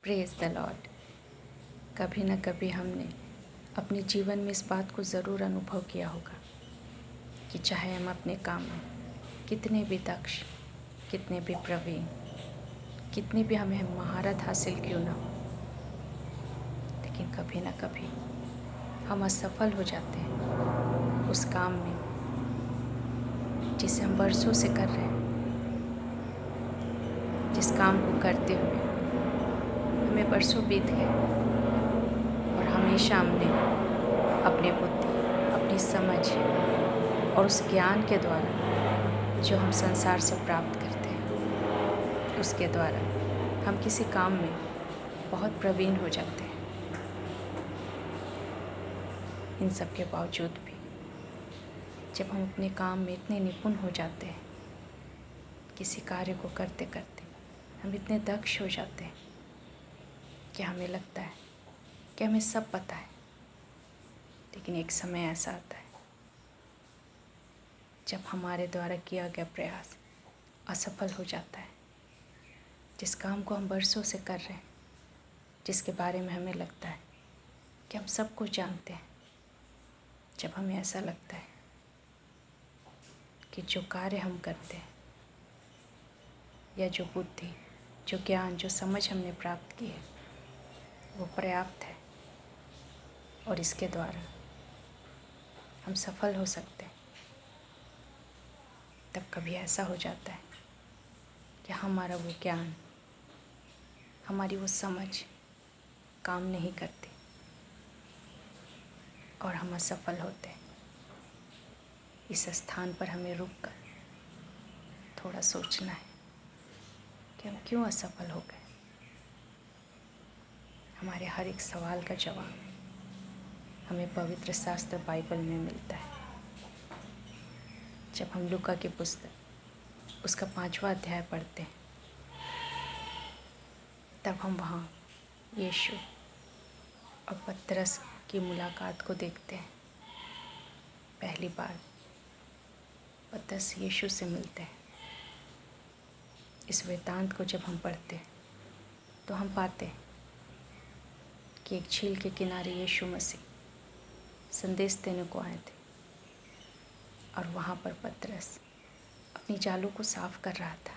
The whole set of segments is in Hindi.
Praise the Lord. कभी न कभी हमने अपने जीवन में इस बात को ज़रूर अनुभव किया होगा कि चाहे हम अपने काम में कितने भी दक्ष, कितने भी प्रवीण, कितनी भी हमें महारत हासिल क्यों ना हो, लेकिन कभी न कभी हम असफल हो जाते हैं उस काम में जिसे हम बरसों से कर रहे हैं। जिस काम को करते हुए हमें बरसों बीत गए और हमेशा हमने अपनी बुद्धि, अपनी समझ और उस ज्ञान के द्वारा जो हम संसार से प्राप्त करते हैं, उसके द्वारा हम किसी काम में बहुत प्रवीण हो जाते हैं। इन सब के बावजूद भी जब हम अपने काम में इतने निपुण हो जाते हैं, किसी कार्य को करते करते हम इतने दक्ष हो जाते हैं कि हमें लगता है कि हमें सब पता है। लेकिन एक समय ऐसा आता है जब हमारे द्वारा किया गया प्रयास असफल हो जाता है। जिस काम को हम बरसों से कर रहे हैं, जिसके बारे में हमें लगता है कि हम सब कुछ जानते हैं, जब हमें ऐसा लगता है कि जो कार्य हम करते हैं या जो बुद्धि, जो ज्ञान, जो समझ हमने प्राप्त की है वो पर्याप्त है और इसके द्वारा हम सफल हो सकते हैं, तब कभी ऐसा हो जाता है कि हमारा वो ज्ञान, हमारी वो समझ काम नहीं करती और हम असफल होते हैं। इस स्थान पर हमें रुककर थोड़ा सोचना है कि हम क्यों असफल हो गए। हमारे हर एक सवाल का जवाब हमें पवित्र शास्त्र बाइबल में मिलता है। जब हम लूका की पुस्तक उसका 5वां अध्याय पढ़ते हैं, तब हम वहाँ यीशु और पतरस की मुलाकात को देखते हैं। पहली बार पतरस यीशु से मिलते हैं। इस वृत्तांत को जब हम पढ़ते हैं तो हम पाते हैं कि एक झील के किनारे यीशु मसीह संदेश देने को आए थे और वहाँ पर पतरस अपनी जालों को साफ कर रहा था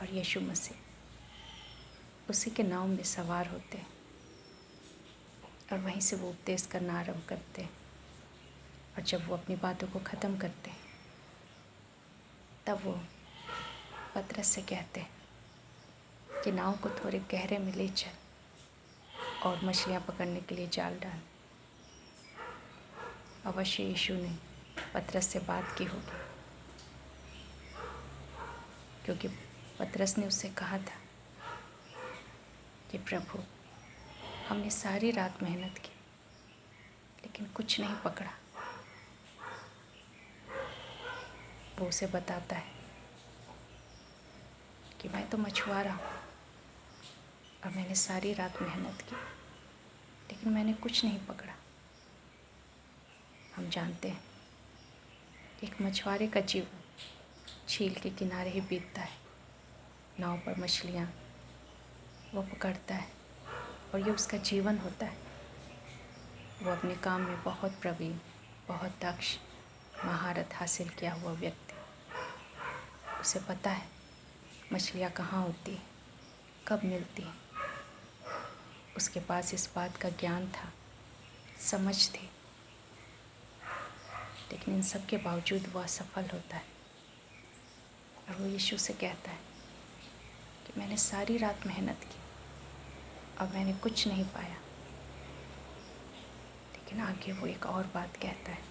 और यीशु मसीह उसी के नाव में सवार होते हैं और वहीं से वो उपदेश करना आरंभ करते हैं। और जब वो अपनी बातों को ख़त्म करते हैं तब वो पतरस से कहते हैं कि नाव को थोड़े गहरे में ले चल और मछलियाँ पकड़ने के लिए जाल डाल। अवश्य यीशु ने पतरस से बात की होगी, क्योंकि पतरस ने उससे कहा था कि प्रभु, हमने सारी रात मेहनत की लेकिन कुछ नहीं पकड़ा। वो उसे बताता है कि मैं तो मछुआरा हूँ और मैंने सारी रात मेहनत की लेकिन मैंने कुछ नहीं पकड़ा। हम जानते हैं एक मछुआरे का जीवन झील के किनारे ही बीतता है। नाव पर मछलियाँ वो पकड़ता है और ये उसका जीवन होता है। वो अपने काम में बहुत प्रवीण, बहुत दक्ष, महारत हासिल किया हुआ व्यक्ति। उसे पता है मछलियाँ कहाँ होती है, कब मिलती है। उसके पास इस बात का ज्ञान था, समझ थी, लेकिन इन सब के बावजूद वो असफल होता है और वो यीशु से कहता है कि मैंने सारी रात मेहनत की और मैंने कुछ नहीं पाया। लेकिन आगे वो एक और बात कहता है,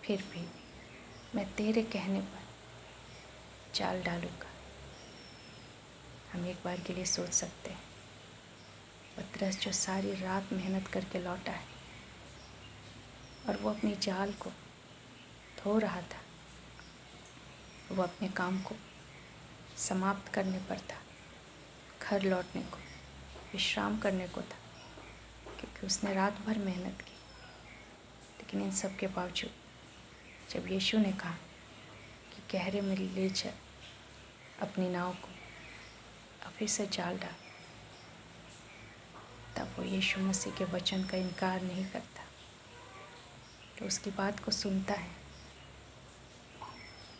फिर भी मैं तेरे कहने पर जाल डालूंगा। हम एक बार के लिए सोच सकते हैं पतरस जो सारी रात मेहनत करके लौटा है और वो अपनी जाल को धो रहा था, वो अपने काम को समाप्त करने पर था, घर लौटने को, विश्राम करने को था, क्योंकि उसने रात भर मेहनत की। लेकिन इन सब के बावजूद जब यीशु ने कहा कि गहरे में ले चल अपनी नाव को, अब फिर से जाल डाल, तब वो यीशु मसीह के वचन का इनकार नहीं करता, तो उसकी बात को सुनता है,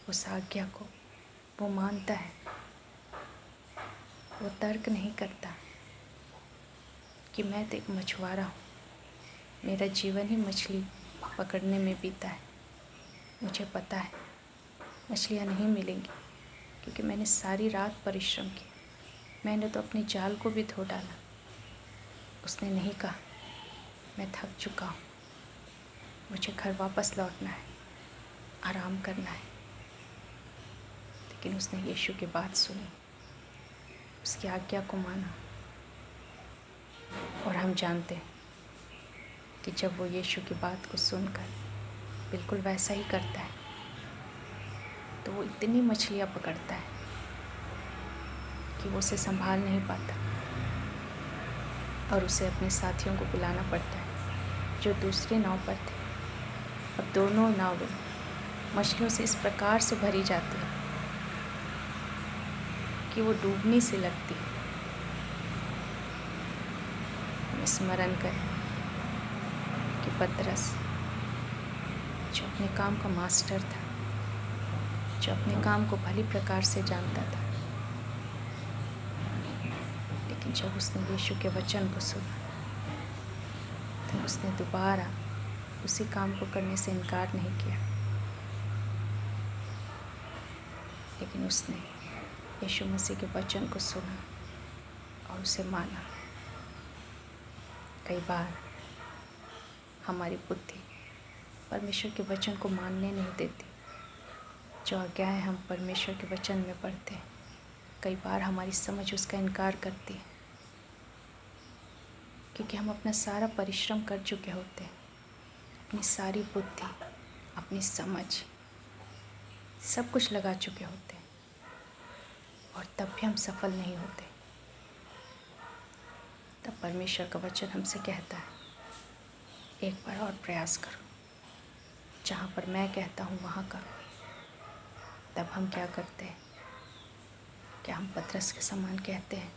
उस आज्ञा को वो मानता है। वो तर्क नहीं करता कि मैं तो एक मछुआरा हूँ, मेरा जीवन ही मछली पकड़ने में बीता है, मुझे पता है मछलियाँ नहीं मिलेंगी, क्योंकि मैंने सारी रात परिश्रम किया, मैंने तो अपने जाल को भी धो डाला। उसने नहीं कहा मैं थक चुका हूँ, मुझे घर वापस लौटना है, आराम करना है। लेकिन उसने यीशु की बात सुनी, उसकी आज्ञा को माना। और हम जानते हैं कि जब वो यीशु की बात को सुनकर बिल्कुल वैसा ही करता है, तो वो इतनी मछलियाँ पकड़ता है कि वो उसे संभाल नहीं पाता, और उसे अपने साथियों को बुलाना पड़ता है जो दूसरे नाव पर थे। अब दोनों नावें मछलियों से इस प्रकार से भरी जाती है कि वो डूबने से लगती है। हम स्मरण करें कि पतरस जो अपने काम का मास्टर था, जो अपने काम को भली प्रकार से जानता था, लेकिन जब उसने यीशु के वचन को सुना तो उसने दोबारा उसी काम को करने से इनकार नहीं किया, लेकिन उसने यीशु मसीह के वचन को सुना और उसे माना। कई बार हमारी बुद्धि परमेश्वर के वचन को मानने नहीं देती। जो आज्ञाएं हम परमेश्वर के वचन में पढ़ते हैं, कई बार हमारी समझ उसका इनकार करती है, क्योंकि हम अपना सारा परिश्रम कर चुके होते हैं, अपनी सारी बुद्धि, अपनी समझ, सब कुछ लगा चुके होते हैं, और तब भी हम सफल नहीं होते। तब परमेश्वर का वचन हमसे कहता है एक बार और प्रयास करो, जहाँ पर मैं कहता हूँ वहाँ करो। तब हम क्या करते हैं? क्या हम पतरस के समान कहते हैं,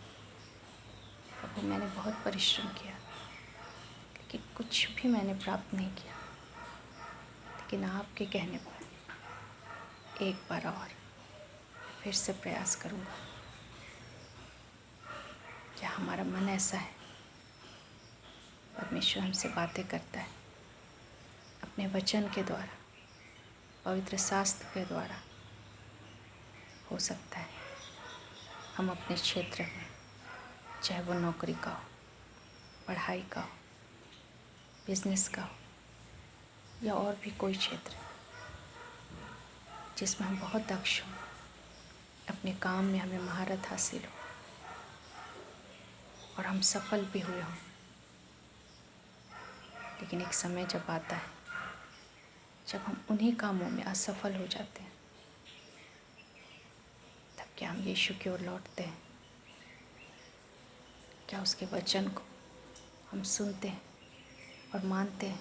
प्रभु मैंने बहुत परिश्रम किया, लेकिन कुछ भी मैंने प्राप्त नहीं किया, लेकिन आपके कहने पर एक बार और फिर से प्रयास करूँगा। क्या हमारा मन ऐसा है? परमेश्वर हमसे बातें करता है अपने वचन के द्वारा, पवित्र शास्त्र के द्वारा। हो सकता है हम अपने क्षेत्र में, चाहे वो नौकरी का हो, पढ़ाई का हो, बिजनेस का हो, या और भी कोई क्षेत्र जिसमें हम बहुत दक्ष हों, अपने काम में हमें महारत हासिल हो और हम सफल भी हुए हों, लेकिन एक समय जब आता है जब हम उन्हीं कामों में असफल हो जाते हैं, तब क्या हम यीशु की ओर लौटते हैं? क्या उसके वचन को हम सुनते हैं और मानते हैं?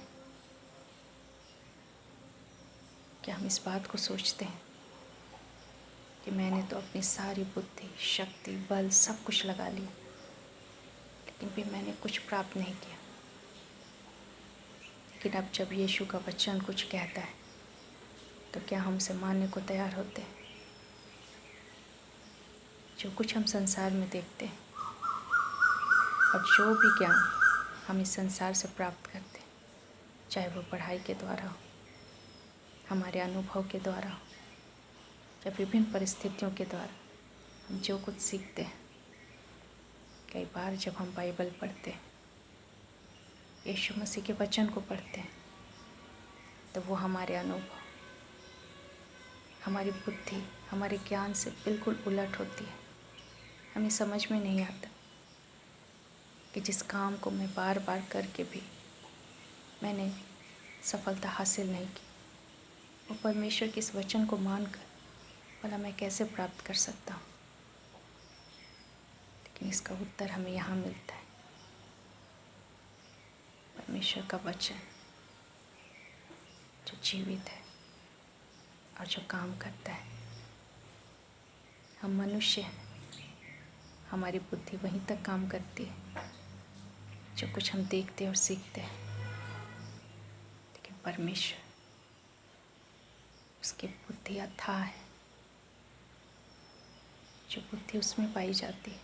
क्या हम इस बात को सोचते हैं कि मैंने तो अपनी सारी बुद्धि, शक्ति, बल सब कुछ लगा लिया, लेकिन भी मैंने कुछ प्राप्त नहीं किया। लेकिन अब जब यीशु का वचन कुछ कहता है, तो क्या हम उसे मानने को तैयार होते हैं? जो कुछ हम संसार में देखते हैं और जो भी ज्ञान हम इस संसार से प्राप्त करते हैं, चाहे वो पढ़ाई के द्वारा हो, हमारे अनुभव के द्वारा हो, या विभिन्न परिस्थितियों के द्वारा हम जो कुछ सीखते हैं, कई बार जब हम बाइबल पढ़ते हैं, यीशु मसीह के वचन को पढ़ते हैं, तो वो हमारे अनुभव, हमारी बुद्धि, हमारे ज्ञान से बिल्कुल उलट होती है। हमें समझ में नहीं आता कि जिस काम को मैं बार बार करके भी मैंने सफलता हासिल नहीं की, वो परमेश्वर के इस वचन को मानकर भला मैं कैसे प्राप्त कर सकता हूँ? लेकिन इसका उत्तर हमें यहाँ मिलता है। परमेश्वर का वचन जो जीवित है और जो काम करता है। हम मनुष्य हैं, हमारी बुद्धि वहीं तक काम करती है जो कुछ हम देखते और सीखते हैं। लेकिन परमेश्वर, उसकी बुद्धि अथाह है। जो बुद्धि उसमें पाई जाती है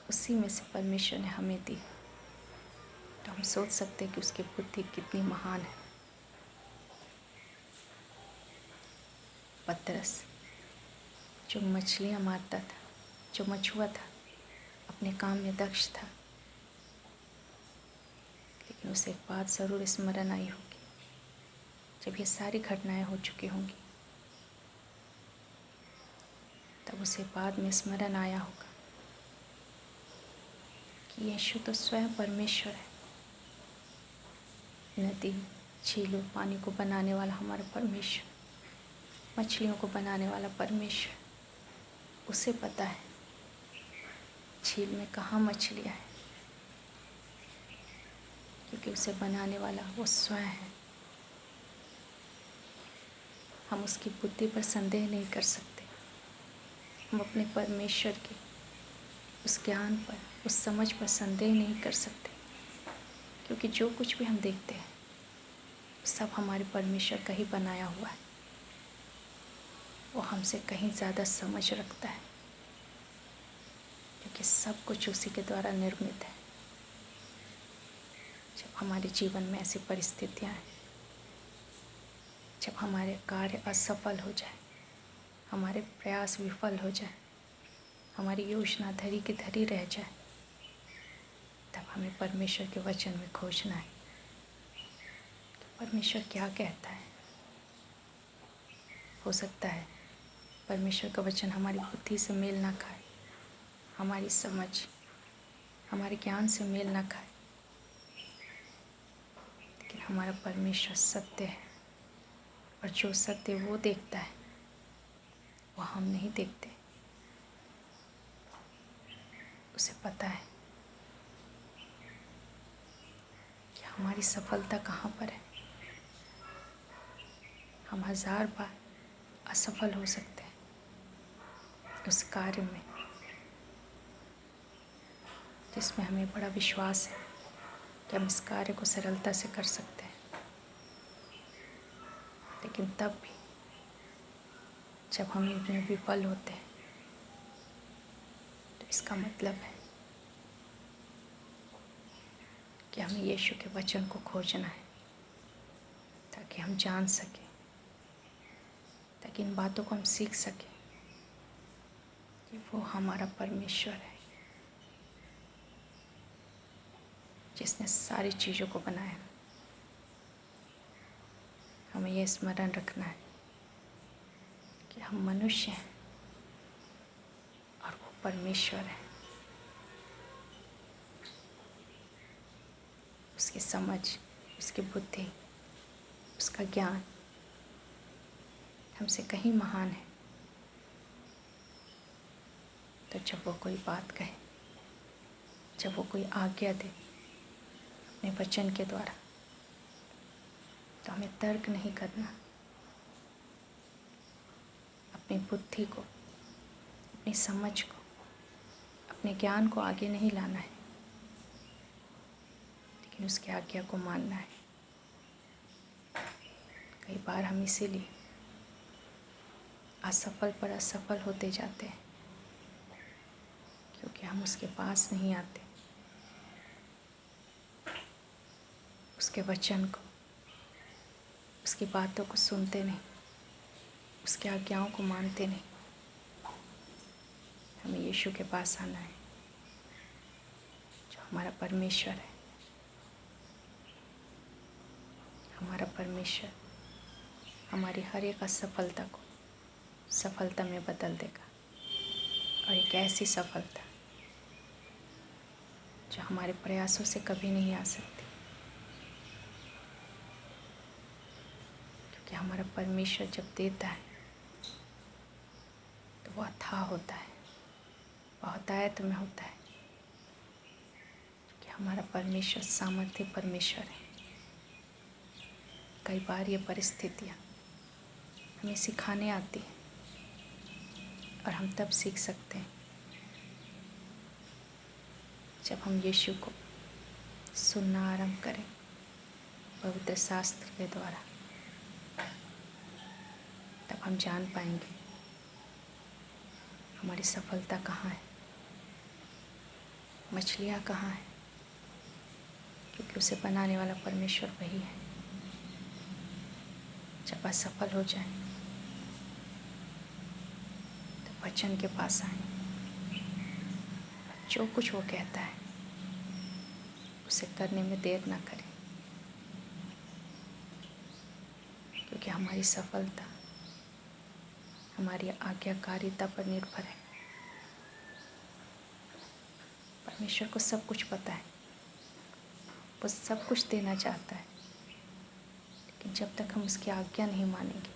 उसी में से परमेश्वर ने हमें दी। तो हम सोच सकते हैं कि उसकी बुद्धि कितनी महान है। पतरस जो मछलियाँ मारता था, जो मछुआ था, अपने काम में दक्ष था, लेकिन उसे एक बात ज़रूर स्मरण आई होगी जब ये सारी घटनाएं हो चुकी होंगी, तब उसे बाद में स्मरण आया होगा कि यीशु तो स्वयं परमेश्वर है। नदी, झीलों, पानी को बनाने वाला हमारा परमेश्वर, मछलियों को बनाने वाला परमेश्वर, उसे पता है झील में कहाँ मछलियाँ हैं, क्योंकि उसे बनाने वाला वो स्वयं है। हम उसकी बुद्धि पर संदेह नहीं कर सकते। हम अपने परमेश्वर के उस ज्ञान पर, उस समझ पर संदेह नहीं कर सकते, क्योंकि जो कुछ भी हम देखते हैं सब हमारे परमेश्वर का ही बनाया हुआ है। वो हमसे कहीं ज़्यादा समझ रखता है, क्योंकि सब कुछ उसी के द्वारा निर्मित है। जब हमारे जीवन में ऐसी परिस्थितियाँ हैं, जब हमारे कार्य असफल हो जाए, हमारे प्रयास विफल हो जाए, हमारी योजना धरी की धरी रह जाए, तब हमें परमेश्वर के वचन में खोजना है कि परमेश्वर क्या कहता है। हो सकता है परमेश्वर का वचन हमारी बुद्धि से मेल ना खाए, हमारी समझ, हमारे ज्ञान से मेल ना खाए, लेकिन हमारा परमेश्वर सत्य है, और जो सत्य वो देखता है वो हम नहीं देखते। उसे पता है कि हमारी सफलता कहाँ पर है। हम 1000 बार असफल हो सकते हैं उस कार्य में जिसमें हमें बड़ा विश्वास है कि हम इस कार्य को सरलता से कर सकते हैं। लेकिन तब भी जब हम इनमें विफल होते हैं तो इसका मतलब है कि हमें यीशु के वचन को खोजना है, ताकि हम जान सकें, ताकि इन बातों को हम सीख सकें कि वो हमारा परमेश्वर है जिसने सारी चीज़ों को बनाया। हमें यह स्मरण रखना है कि हम मनुष्य हैं और वो परमेश्वर है। उसकी समझ, उसकी बुद्धि, उसका ज्ञान हमसे कहीं महान है। तो जब वो कोई बात कहे, जब वो कोई आज्ञा दे अपने वचन के द्वारा, तो हमें तर्क नहीं करना, अपनी बुद्धि को, अपनी समझ को, अपने ज्ञान को आगे नहीं लाना है, लेकिन उसकी आज्ञा को मानना है। कई बार हम इसीलिए असफल पर असफल होते जाते हैं, क्योंकि हम उसके पास नहीं आते, उसके वचन को, उसकी बातों को सुनते नहीं, उसकी आज्ञाओं को मानते नहीं। हमें यीशु के पास आना है जो हमारा परमेश्वर है। हमारा परमेश्वर हमारी हर एक असफलता को सफलता में बदल देगा, और एक ऐसी सफलता जो हमारे प्रयासों से कभी नहीं आ सकती, क्योंकि हमारा परमेश्वर जब देता है तो वो अथाह होता है, बहुतायत में होता है, क्योंकि हमारा परमेश्वर सामर्थ्य परमेश्वर है। कई बार ये परिस्थितियाँ हमें सिखाने आती हैं, और हम तब सीख सकते हैं जब हम यीशु को सुनना आरंभ करें पवित्र शास्त्र के द्वारा, तब हम जान पाएंगे हमारी सफलता कहाँ है, मछलियाँ कहाँ हैं, क्योंकि उसे बनाने वाला परमेश्वर वही है। जब असफल हो जाए तो वचन के पास आए, जो कुछ वो कहता है उसे करने में देर ना करें, क्योंकि हमारी सफलता हमारी आज्ञाकारिता पर निर्भर है। परमेश्वर को सब कुछ पता है, वो सब कुछ देना चाहता है, लेकिन जब तक हम उसकी आज्ञा नहीं मानेंगे,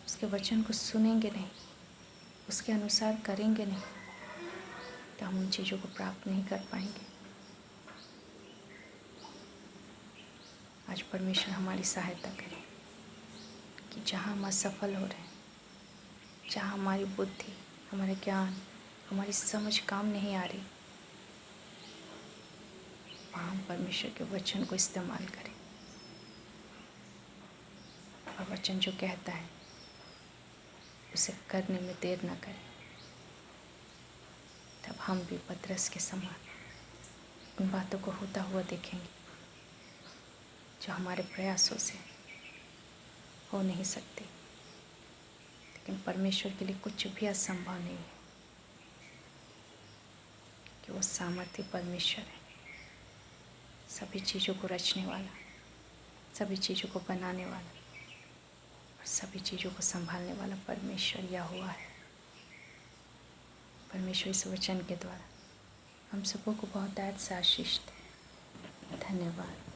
उसके वचन को सुनेंगे नहीं, उसके अनुसार करेंगे नहीं, तो हम उन चीज़ों को प्राप्त नहीं कर पाएंगे। आज परमेश्वर हमारी सहायता करे कि जहाँ हम असफल हो रहे हैं, जहाँ हमारी बुद्धि, हमारे ज्ञान, हमारी समझ काम नहीं आ रही, वहाँ हम परमेश्वर के वचन को इस्तेमाल करें और वचन जो कहता है उसे करने में देर ना करें। तब हम भी पतरस के समान उन बातों को होता हुआ देखेंगे जो हमारे प्रयासों से हो नहीं सकती, लेकिन परमेश्वर के लिए कुछ भी असंभव नहीं है, कि वो सामर्थ्य परमेश्वर है, सभी चीज़ों को रचने वाला, सभी चीज़ों को बनाने वाला और सभी चीज़ों को संभालने वाला परमेश्वर यहोवा है। परमेश्वर इस वचन के द्वारा हम सबों को बहुत से आशीष दे। धन्यवाद।